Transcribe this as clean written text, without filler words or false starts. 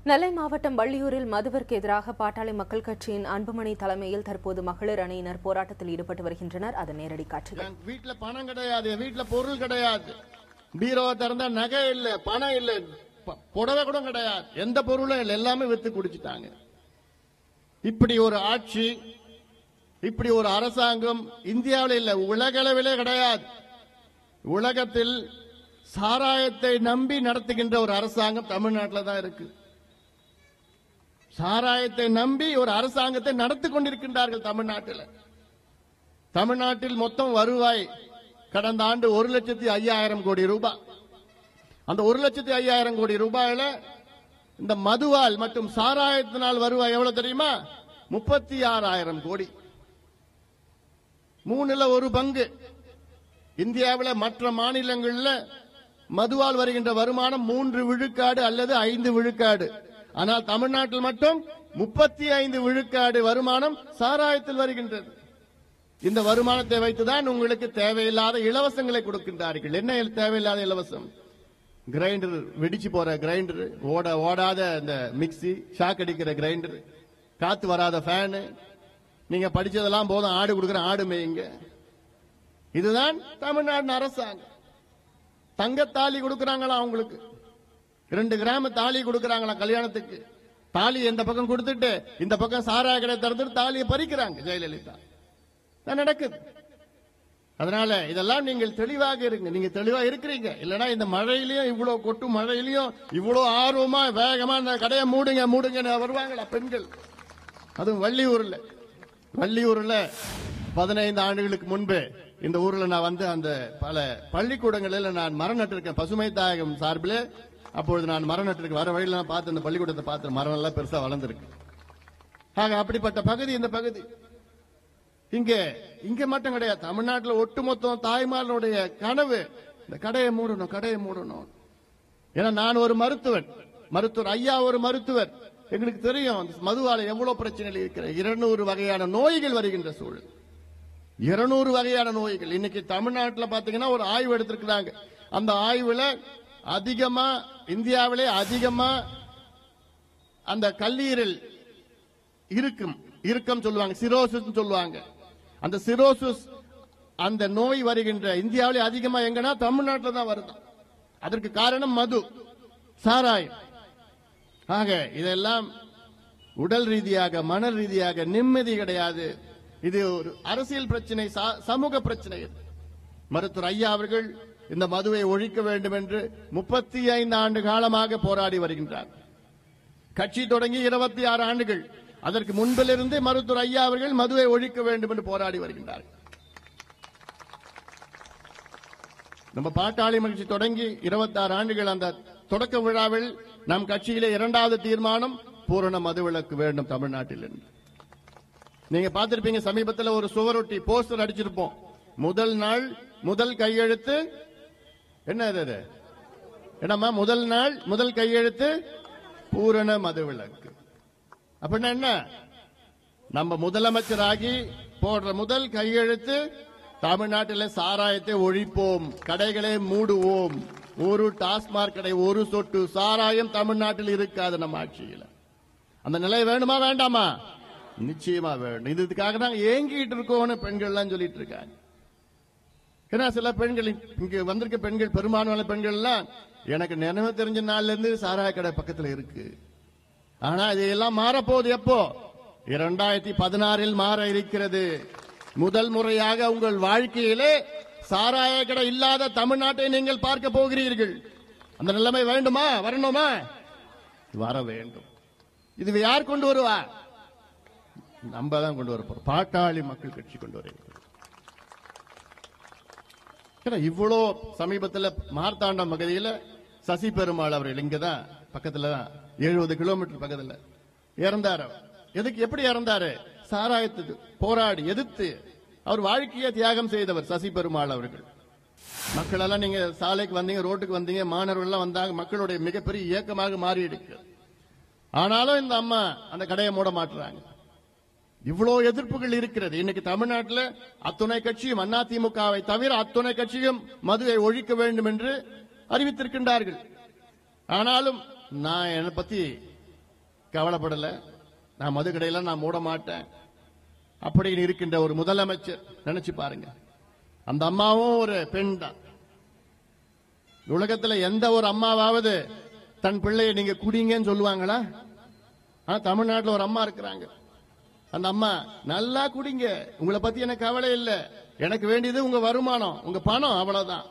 நெல்லை மாவட்டம் வள்ளியூரில் மதுவிற்கு எதிராக பாட்டாளி மக்கள் கட்சியின் அன்புமணி தலைமையில் தற்போது மகளிர் அணியினர் போராட்டத்தில் ஈடுபட்டு வருகின்றனர். அதன் நேரடி காட்சிகள். வீட்டுல பணம் கிடையாது, வீட்டுல பொருள் கிடையாது, பீரோவை திறந்தா நகை இல்ல, பணம் இல்ல, புடவை கூட கிடையாது, எந்த பொருளும் இல்லை, எல்லாமே வித்து குடிச்சிட்டாங்க. இப்படி ஒரு ஆட்சி, இப்படி ஒரு அரசாங்கம் இந்தியாவில் இல்ல, உலகளவிலே கிடையாது. உலகத்தில் சாராயத்தை நம்பி நடத்துகின்ற ஒரு அரசாங்கம் தமிழ்நாட்டில் தான் இருக்கு. சாராயத்தை நம்பி ஒரு அரசாங்கத்தை நடத்தி கொண்டிருக்கின்றார்கள் தமிழ்நாட்டில். தமிழ்நாட்டில் மொத்தம் வருவாய் கடந்த ஆண்டு 1,05,000 கோடி ரூபாய். அந்த 1,05,000 கோடி ரூபாயில இந்த மதுவால் மற்றும் சாராயத்தினால் வருவாய் எவ்வளவு தெரியுமா? 36,000 கோடி. 3ல் 1 பங்கு. இந்தியாவில் மற்ற மாநிலங்களில் மதுவால் வருகின்ற வருமானம் 3 விழுக்காடு அல்லது 5 விழுக்காடு. ஆனால் தமிழ்நாட்டில் மட்டும் 35 விழுக்காடு வருமானம் சாராயத்தில் வருகின்றது. இந்த வருமானத்தை வைத்துதான் உங்களுக்கு தேவையில்லாத இலவசங்களை கொடுக்கின்றார்கள். என்ன தேவையில்லாத இலவசம்? கிரைண்டர், வெடிச்சு போற கிரைண்டர், ஓடாத இந்த மிக்சி, ஷாக் அடிக்கிற கிரைண்டர், காத்து வராத ஃபேனு, நீங்க படிச்சதெல்லாம் போதும், ஆடு கொடுக்கிற ஆடு மேய்ங்க. இதுதான் தமிழ்நாடு அரசாங்கம். தங்கத்தாலி கொடுக்கறாங்களா அவங்களுக்கு? 2 கிராம் தாலி கொடுக்கறாங்களா கல்யாணத்துக்கு? தாலி இந்த பக்கம் கொடுத்துட்டு இந்த பக்கம் சாராய கடை திறந்துட்டு தாலியை பறிக்கிறாங்க ஜெயலலிதா. நடக்குது. அதனால இதெல்லாம் நீங்கள் தெளிவாக இருங்க. நீங்க தெளிவா இருக்கிறீங்க. இல்லனா இந்த மழையிலயும், இவ்வளவு கொட்டும் மழையிலயும் இவ்வளவு ஆர்வமா வேகமா இந்த கடையை மூடுங்க வருவாங்களா பெண்கள்? அதுவும் வள்ளியூர்ல 15 ஆண்டுகளுக்கு முன்பு இந்த ஊர்ல நான் வந்து அந்த பல பள்ளிக்கூடங்களில் நான் மரம் நட்டிருக்கேன் பசுமை தாயகம் சார்பில். அப்பொழுது நான் மரம் நட்டிருக்க வர வழியில பார்த்து அந்த பள்ளிக்கூடத்தை பார்த்து மரம் எல்லாம் பெருசா வளர்ந்துருக்கு. அப்படிப்பட்ட பகுதி இந்த பகுதி. இங்க மட்டும் கிடையாது, தமிழ்நாட்டில் ஒட்டுமொத்தம் தாய்மார்களுடைய கனவு இந்த கடையை மூடணும். ஏன்னா நான் ஒரு மருத்துவர், ஐயா ஒரு மருத்துவர். எங்களுக்கு தெரியும் மதுவால எவ்வளவு பிரச்சனைகள் இருக்கிற. 200 வகையான நோய்கள் வருகின்ற சூழல். 200 வகையான நோய்கள். இன்னைக்கு தமிழ்நாட்டில் பாத்தீங்கன்னா ஒரு ஆய்வு எடுத்திருக்கிறாங்க. அந்த ஆய்வுல அதிகமா, இந்தியாவிலே அதிகமா அந்த கல்லீரல் இறுக்கம் சொல்லுவாங்க, சிரோசிஸ் சொல்லுவாங்க. அந்த சிரோசிஸ் அந்த நோய் வருகின்ற இந்தியாவிலே அதிகமா எங்கன்னா தமிழ்நாட்டில் தான் வருது. அதற்கு காரணம் மது, சாராயம். இதெல்லாம் உடல் ரீதியாக, மன ரீதியாக நிம்மதி கிடையாது. இது ஒரு அரசியல் பிரச்சனை, சமூக பிரச்சனை. மருத்துவர் ஐயா அவர்கள் இந்த மதுவை ஒழிக்க வேண்டும் என்று 35 ஆண்டு காலமாக போராடி வருகின்றார். கட்சி தொடங்கி 26 ஆண்டுகள். அதற்கு முன்பிலிருந்து மருத்துவர் ஐயா அவர்கள் மதுவை ஒழிக்க வேண்டும் என்று போராடி வருகின்றார். நம்ம பாட்டாளி மகிழ்ச்சி தொடங்கி 26 ஆண்டுகள். அந்த தொடக்க விழாவில் நம் கட்சியிலே 2வது தீர்மானம் பூரண மதுவிலக்கு வேண்டும் தமிழ்நாட்டில் என்று. நீங்க பார்த்திருப்பீங்க, சமீபத்தில் ஒரு சுவரொட்டி போஸ்டர் அடிச்சிருப்போம். முதல் நாள் முதல் கையெழுத்து என்னம்மா? முதல் நாள் முதல் கையெழுத்து பூரண மதுவிலக்கு. அப்படின்னா என்ன? நம்ம முதலமைச்சராகி போடுற முதல் கையெழுத்து தமிழ்நாட்டில் சாராயத்தை ஒழிப்போம், கடைகளை மூடுவோம், ஒரு டாஸ்மாக் கடை, ஒரு சொட்டு சாராயம் தமிழ்நாட்டில் இருக்காது நம்ம ஆட்சியில். அந்த நிலை வேணுமா வேண்டாமா? நிச்சயமா வேணும். இதுக்காக நாங்க ஏங்கிட்டு இருக்கோம்னு பெண்கள் எல்லாம் சொல்லிட்டு இருக்காங்க. ஏன்னா சில பெண்கள், இங்க வந்திருக்க பெண்கள், பெரும்பான்மையான பெண்கள் எல்லாம் எனக்கு நினைவு தெரிஞ்ச நாள்ல இருந்து சாராய கடை பக்கத்தில் இருக்கு. ஆனா இதெல்லாம் மாறப்போகுது. எப்போ? 2016 மாற இருக்கிறது. முதல் முறையாக உங்கள் வாழ்க்கையிலே சாராய கடை இல்லாத தமிழ்நாட்டை நீங்கள் பார்க்க போகிறீர்கள். அந்த நிலைமை வேண்டுமா? வரணுமா? வர வேண்டும். இது யார் கொண்டு வருவா? நம்ம தான் கொண்டு வர போறோம். பாட்டாளி மக்கள் கட்சி கொண்டு வருகிறது. இவ்வளோ சமீபத்தில் மார்த்தாண்டம் பகுதியில் சசி பெருமாள் அவர்கள் இங்கதான் பக்கத்துல தான் 70 கிலோமீட்டர் பக்கத்தில் இறந்தார். எதுக்கு, எப்படி இறந்தாரு? சாராயத்துக்கு போராடி எதிர்த்து அவர் வாழ்க்கையை தியாகம் செய்தவர் சசி பெருமாள் அவர்கள். மக்கள் எல்லாம் நீங்க சாலைக்கு வந்தீங்க, ரோட்டுக்கு வந்தீங்க, மாணவர்கள் எல்லாம் வந்தாங்க. மக்களுடைய மிகப்பெரிய இயக்கமாக மாறி இருக்கு. ஆனாலும் இந்த அம்மா அந்த கடையை மூட மாட்டுறாங்க. இவ்வளவு எதிர்ப்புகள் இருக்கிறது. இன்னைக்கு தமிழ்நாட்டில் அத்துணை கட்சியும், அதிமுகவை தவிர அத்துணை கட்சியும் மதுவை ஒழிக்க வேண்டும் என்று அறிவித்திருக்கின்றார்கள். ஆனாலும் நான் என்னை பத்தி கவலைப்படல, நான் மது கடையில நான் மூட மாட்டேன் அப்படின்னு இருக்கின்ற ஒரு முதலமைச்சர் நினைச்சு பாருங்க. அந்த அம்மாவும் ஒரு பெண் தான். உலகத்தில் எந்த ஒரு அம்மாவாவது தன் பிள்ளையை நீங்க குடிங்கன்னு சொல்லுவாங்களா? தமிழ்நாட்டில் ஒரு அம்மா இருக்கிறாங்க. அந்த அம்மா நல்லா குடிங்க, உங்களை பத்தி எனக்கு கவலை இல்லை, எனக்கு வேண்டியது உங்க வருமானம், உங்க பணம், அவ்வளவுதான்.